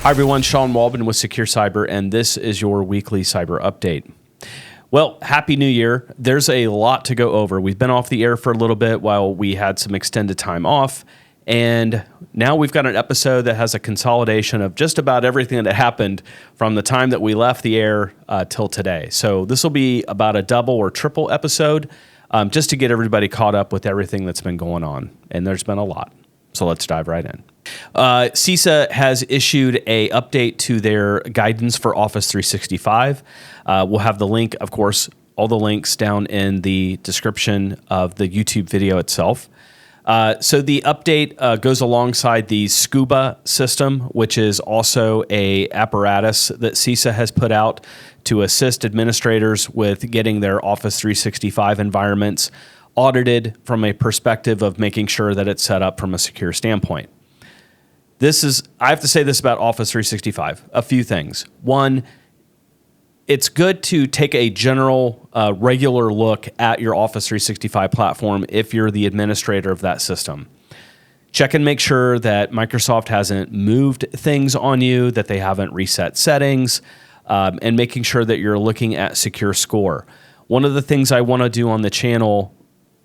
Hi everyone, Sean Walbin with Secure Cyber, and this is your weekly cyber update. Well, Happy New Year. There's a lot to go over. We've been off the air for a little bit while we had some extended time off, and now we've got an episode that has a consolidation of just about everything that happened from the time that we left the air till today. So this will be about a double or triple episode just to get everybody caught up with everything that's been going on, and there's been a lot. So let's dive right in. CISA has issued a update to their guidance for Office 365. We'll have the link, of course, all the links down in the description of the YouTube video itself. So the update goes alongside the Scuba system, which is also a apparatus that CISA has put out to assist administrators with getting their Office 365 environments audited from a perspective of making sure that it's set up from a secure standpoint. I have to say this about Office 365, a few things. One, it's good to take a general, regular look at your Office 365 platform if you're the administrator of that system. Check and make sure that Microsoft hasn't moved things on you, that they haven't reset settings, and making sure that you're looking at Secure Score. One of the things I want to do on the channel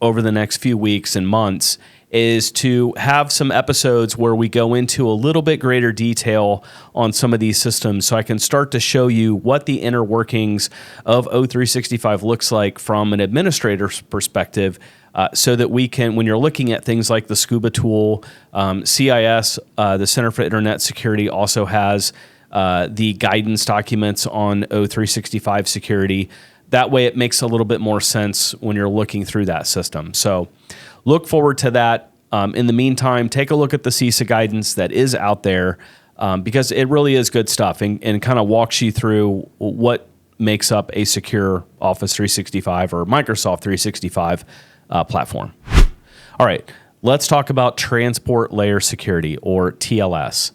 over the next few weeks and months is to have some episodes where we go into a little bit greater detail on some of these systems so I can start to show you what the inner workings of O365 looks like from an administrator's perspective so that we can, when you're looking at things like the Scuba tool, CIS, the Center for Internet Security also has the guidance documents on O365 security. That way it makes a little bit more sense when you're looking through that system. So look forward to that. In the meantime, take a look at the CISA guidance that is out there because it really is good stuff and kind of walks you through what makes up a secure Office 365 or Microsoft 365 platform. All right, let's talk about Transport Layer Security, or TLS.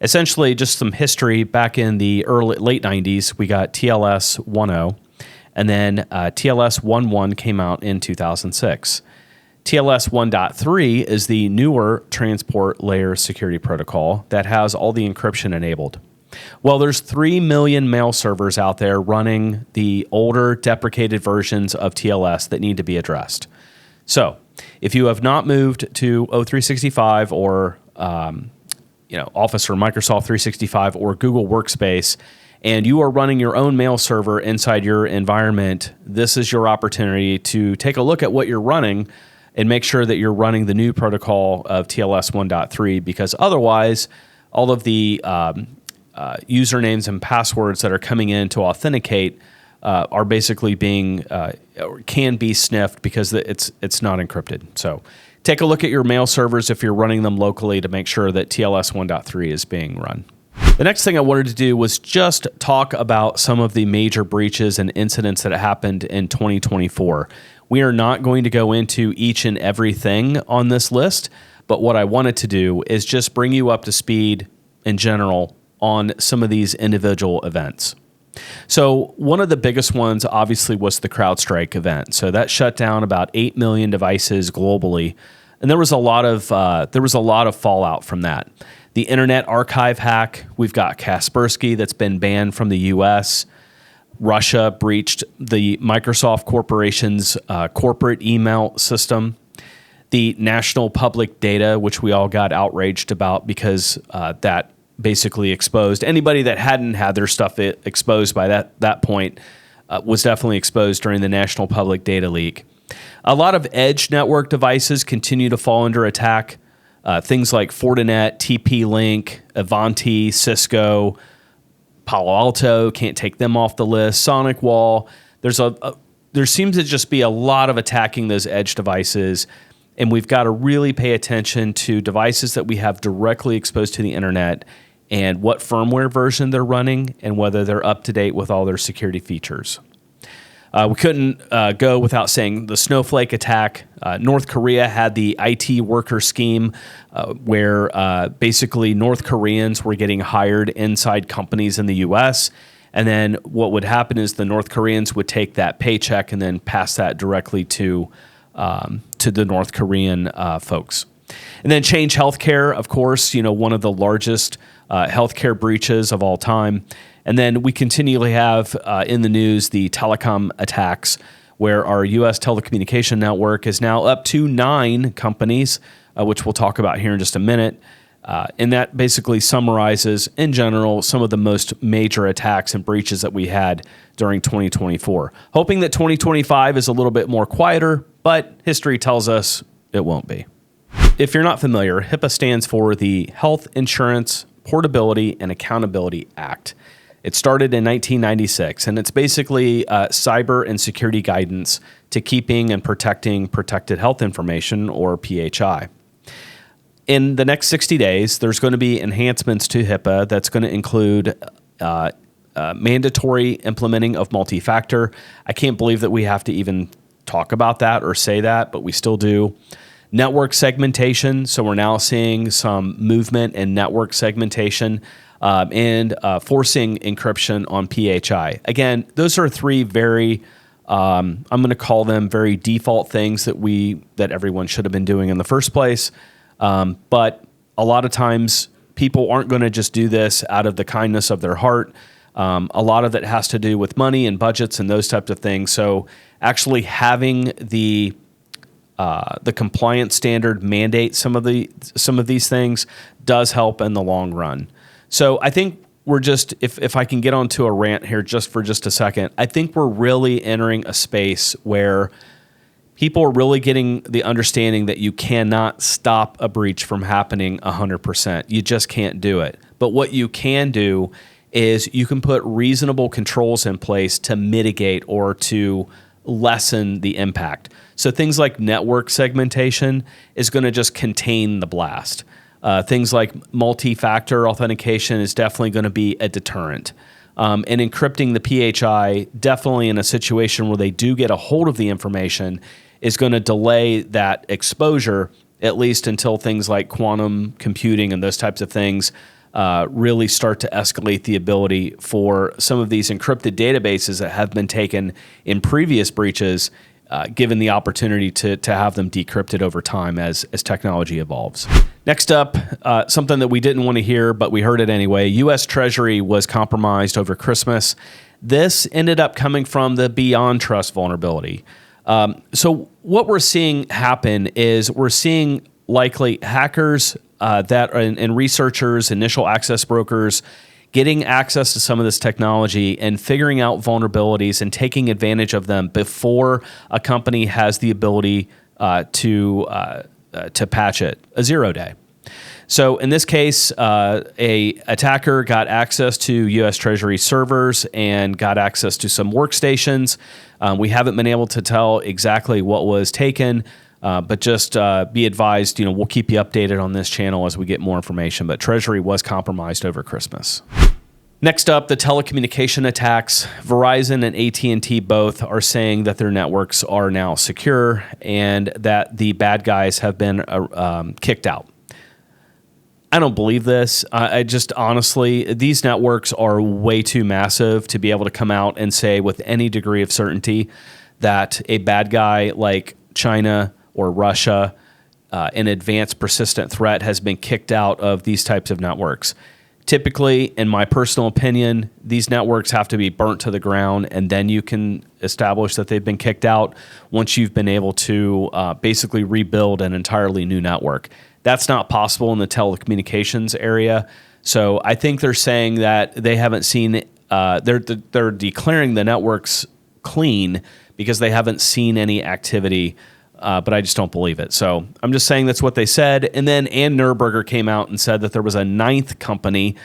Essentially, just some history. Back in the late 90s, we got TLS 1.0. And then TLS 1.1 came out in 2006. TLS 1.3 is the newer transport layer security protocol that has all the encryption enabled. Well, there's 3 million mail servers out there running the older deprecated versions of TLS that need to be addressed. So if you have not moved to O365 or Office or Microsoft 365 or Google Workspace, and you are running your own mail server inside your environment, this is your opportunity to take a look at what you're running and make sure that you're running the new protocol of TLS 1.3, because otherwise all of the usernames and passwords that are coming in to authenticate are basically can be sniffed because it's not encrypted. So take a look at your mail servers if you're running them locally to make sure that TLS 1.3 is being run. The next thing I wanted to do was just talk about some of the major breaches and incidents that happened in 2024. We are not going to go into each and everything on this list, but what I wanted to do is just bring you up to speed in general on some of these individual events. So one of the biggest ones obviously was the CrowdStrike event. So that shut down about 8 million devices globally, and there was a lot of fallout from that. The Internet Archive hack, we've got Kaspersky that's been banned from the U.S. Russia breached the Microsoft Corporation's corporate email system. The National Public Data, which we all got outraged about because that basically exposed anybody that hadn't had their stuff exposed by that point was definitely exposed during the National Public Data leak. A lot of edge network devices continue to fall under attack. Things like Fortinet, TP-Link, Avanti, Cisco, Palo Alto, can't take them off the list, SonicWall. There seems to just be a lot of attacking those edge devices, and we've got to really pay attention to devices that we have directly exposed to the internet and what firmware version they're running and whether they're up to date with all their security features. We couldn't go without saying the Snowflake attack. North Korea had the IT worker scheme where basically North Koreans were getting hired inside companies in the U.S. And then what would happen is the North Koreans would take that paycheck and then pass that directly to the North Korean folks. And then Change Healthcare, of course, one of the largest healthcare breaches of all time. And then we continually have in the news the telecom attacks, where our U.S. telecommunication network is now up to 9 companies, which we'll talk about here in just a minute. And that basically summarizes, in general, some of the most major attacks and breaches that we had during 2024. Hoping that 2025 is a little bit more quieter, but history tells us it won't be. If you're not familiar, HIPAA stands for the Health Insurance Portability and Accountability Act. It started in 1996, and it's basically cyber and security guidance to keeping and protecting protected health information, or PHI. In the next 60 days, there's going to be enhancements to HIPAA that's going to include mandatory implementing of multi-factor. I can't believe that we have to even talk about that or say that, but we still do. Network segmentation, so we're now seeing some movement in network segmentation, and forcing encryption on PHI. Again, those are 3 very, I'm going to call them very default things that everyone should have been doing in the first place. But a lot of times people aren't going to just do this out of the kindness of their heart. A lot of it has to do with money and budgets and those types of things. So actually having the compliance standard mandate some of these things does help in the long run. So I think we're just, if I can get onto a rant here just for just a second, I think we're really entering a space where people are really getting the understanding that you cannot stop a breach from happening 100%. You just can't do it. But what you can do is you can put reasonable controls in place to mitigate or to lessen the impact. So things like network segmentation is going to just contain the blast. Things like multi-factor authentication is definitely going to be a deterrent. And encrypting the PHI, definitely in a situation where they do get a hold of the information, is going to delay that exposure, at least until things like quantum computing and those types of things really start to escalate the ability for some of these encrypted databases that have been taken in previous breaches, given the opportunity to have them decrypted over time as technology evolves. Next up, something that we didn't want to hear, but we heard it anyway. U.S. Treasury was compromised over Christmas. This ended up coming from the Beyond Trust vulnerability. So what we're seeing happen is we're seeing likely hackers and researchers, initial access brokers, getting access to some of this technology and figuring out vulnerabilities and taking advantage of them before a company has the ability to patch it, a 0-day. So in this case, a attacker got access to U.S. Treasury servers and got access to some workstations. We haven't been able to tell exactly what was taken, but just be advised, we'll keep you updated on this channel as we get more information. But Treasury was compromised over Christmas. Next up, the telecommunication attacks. Verizon and AT&T both are saying that their networks are now secure and that the bad guys have been kicked out. I don't believe this. I just honestly, these networks are way too massive to be able to come out and say with any degree of certainty that a bad guy like China or Russia, an advanced persistent threat, has been kicked out of these types of networks. Typically, in my personal opinion, these networks have to be burnt to the ground, and then you can establish that they've been kicked out once you've been able to basically rebuild an entirely new network. That's not possible in the telecommunications area. So I think they're saying that they haven't seen, they're declaring the networks clean because they haven't seen any activity, but I just don't believe it. So I'm just saying that's what they said. And then Ann Nuremberger came out and said that there was a 9th company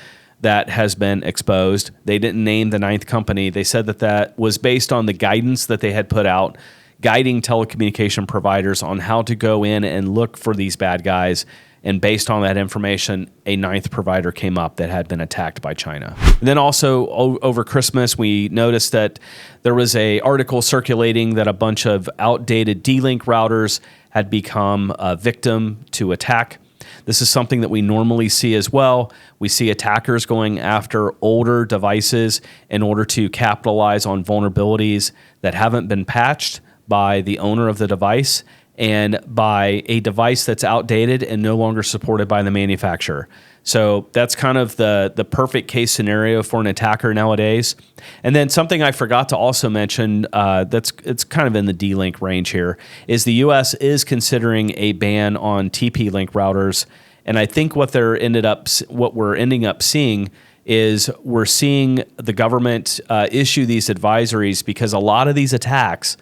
that has been exposed. They didn't name the 9th company. They said that that was based on the guidance that they had put out, guiding telecommunication providers on how to go in and look for these bad guys. And based on that information, a 9th provider came up that had been attacked by China. And then also over Christmas, we noticed that there was an article circulating that a bunch of outdated D-Link routers had become a victim to attack. This is something that we normally see as well. We see attackers going after older devices in order to capitalize on vulnerabilities that haven't been patched by the owner of the device. and by a device that's outdated and no longer supported by the manufacturer. So that's kind of the perfect case scenario for an attacker nowadays. And then something I forgot to also mention it's kind of in the D-Link range here is the U.S. is considering a ban on TP-Link routers. And I think what we're ending up seeing is we're seeing the government issue these advisories because a lot of these attacks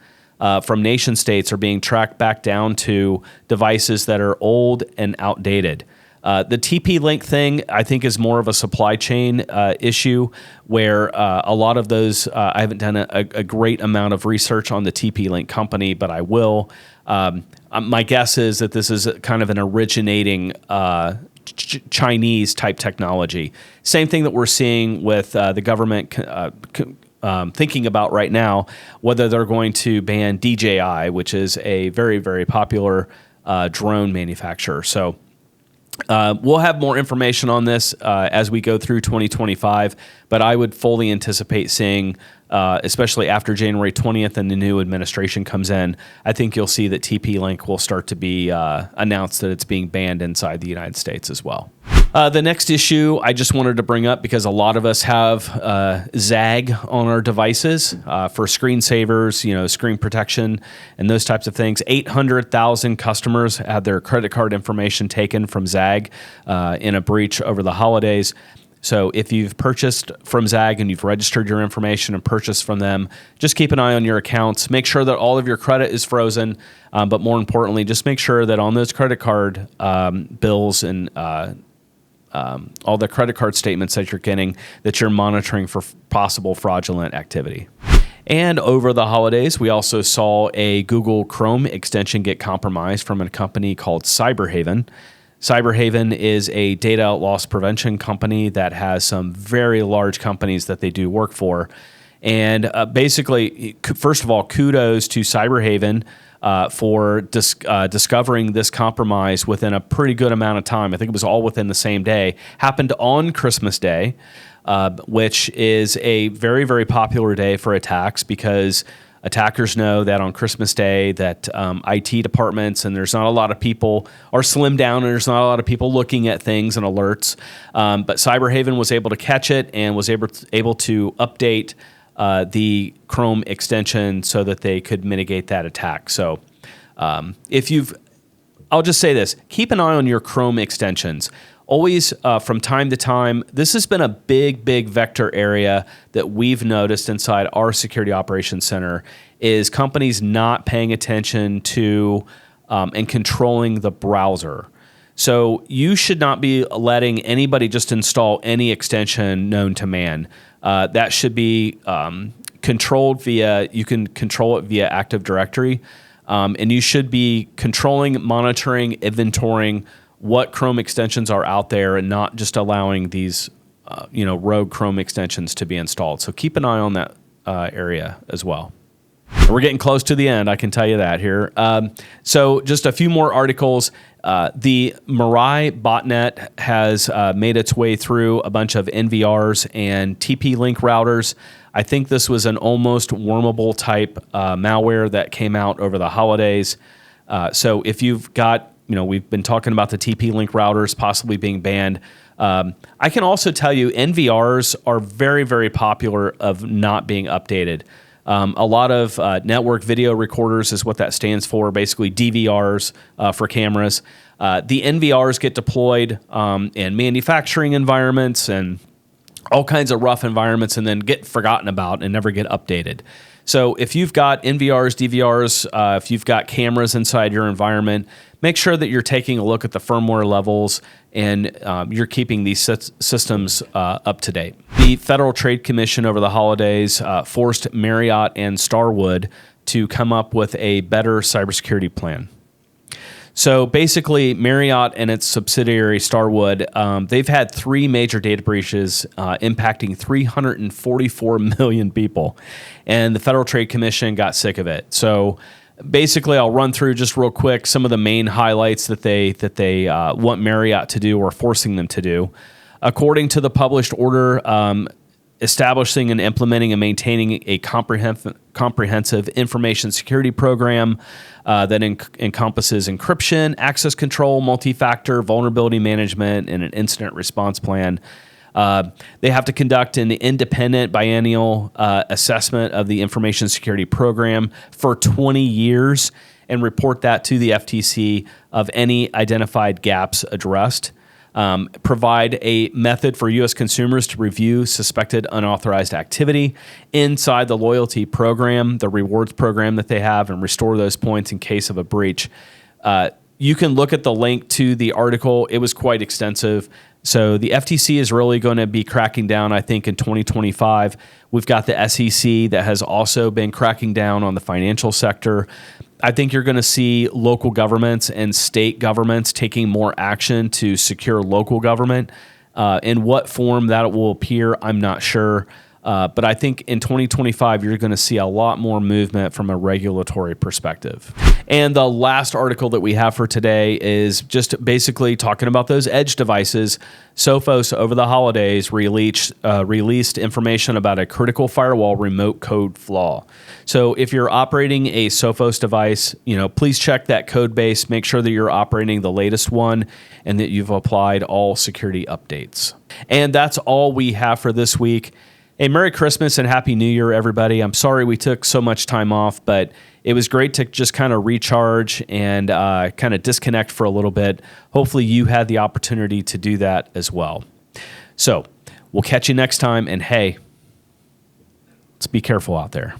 from nation states are being tracked back down to devices that are old and outdated. The TP-Link thing, I think, is more of a supply chain issue where a lot of those, I haven't done a great amount of research on the TP-Link company, but I will. My guess is that this is kind of an originating Chinese type technology. Same thing that we're seeing with the government thinking about right now, whether they're going to ban DJI, which is a very, very popular drone manufacturer. So we'll have more information on this as we go through 2025, but I would fully anticipate seeing, especially after January 20th and the new administration comes in, I think you'll see that TP-Link will start to be announced that it's being banned inside the United States as well. The next issue I just wanted to bring up because a lot of us have ZAG on our devices for screensavers, screen protection and those types of things. 800,000 customers had their credit card information taken from ZAG in a breach over the holidays. So if you've purchased from ZAG and you've registered your information and purchased from them, just keep an eye on your accounts. Make sure that all of your credit is frozen, but more importantly, just make sure that on those credit card bills and all the credit card statements that you're getting, that you're monitoring for possible fraudulent activity. And over the holidays, we also saw a Google Chrome extension get compromised from a company called CyberHaven. CyberHaven is a data loss prevention company that has some very large companies that they do work for. And basically, first of all, kudos to CyberHaven for discovering this compromise within a pretty good amount of time. I think it was all within the same day. Happened on Christmas Day, which is a very, very popular day for attacks because attackers know that on Christmas Day that IT departments and there's not a lot of people are slimmed down and there's not a lot of people looking at things and alerts. But CyberHaven was able to catch it and was able to update the Chrome extension so that they could mitigate that attack. So I'll just say this, keep an eye on your Chrome extensions. Always, from time to time, this has been a big, big vector area that we've noticed inside our security operations center is companies not paying attention to and controlling the browser. So you should not be letting anybody just install any extension known to man. That should be controlled you can control it via Active Directory. And you should be controlling, monitoring, inventorying what Chrome extensions are out there and not just allowing these, rogue Chrome extensions to be installed. So keep an eye on that area as well. We're getting close to the end, I can tell you that here. So just a few more articles. The Mirai botnet has made its way through a bunch of NVRs and TP-Link routers. I think this was an almost wormable type malware that came out over the holidays. So if you've got, we've been talking about the TP-Link routers possibly being banned. I can also tell you NVRs are very, very popular of not being updated. A lot of network video recorders is what that stands for, basically DVRs for cameras. The NVRs get deployed in manufacturing environments and all kinds of rough environments and then get forgotten about and never get updated. So if you've got NVRs, DVRs, if you've got cameras inside your environment, make sure that you're taking a look at the firmware levels and you're keeping these systems up to date. The Federal Trade Commission over the holidays forced Marriott and Starwood to come up with a better cybersecurity plan. So basically, Marriott and its subsidiary Starwood, they've had 3 major data breaches impacting 344 million people. And the Federal Trade Commission got sick of it. So basically, I'll run through just real quick some of the main highlights that they want Marriott to do or forcing them to do. According to the published order, establishing and implementing and maintaining a comprehensive information security program that encompasses encryption, access control, multi-factor, vulnerability management, and an incident response plan. They have to conduct an independent biennial assessment of the information security program for 20 years and report that to the FTC of any identified gaps addressed. Provide a method for U.S. consumers to review suspected unauthorized activity inside the loyalty program, the rewards program that they have, and restore those points in case of a breach. You can look at the link to the article. It was quite extensive. So the FTC is really going to be cracking down, I think, in 2025. We've got the SEC that has also been cracking down on the financial sector. I think you're going to see local governments and state governments taking more action to secure local government. In what form that will appear, I'm not sure. But I think in 2025, you're going to see a lot more movement from a regulatory perspective. And the last article that we have for today is just basically talking about those edge devices. Sophos over the holidays released information about a critical firewall remote code flaw. So if you're operating a Sophos device, please check that code base, make sure that you're operating the latest one and that you've applied all security updates. And that's all we have for this week. Hey, Merry Christmas and Happy New Year, everybody. I'm sorry we took so much time off, but it was great to just kind of recharge and kind of disconnect for a little bit. Hopefully you had the opportunity to do that as well. So we'll catch you next time, and hey, let's be careful out there.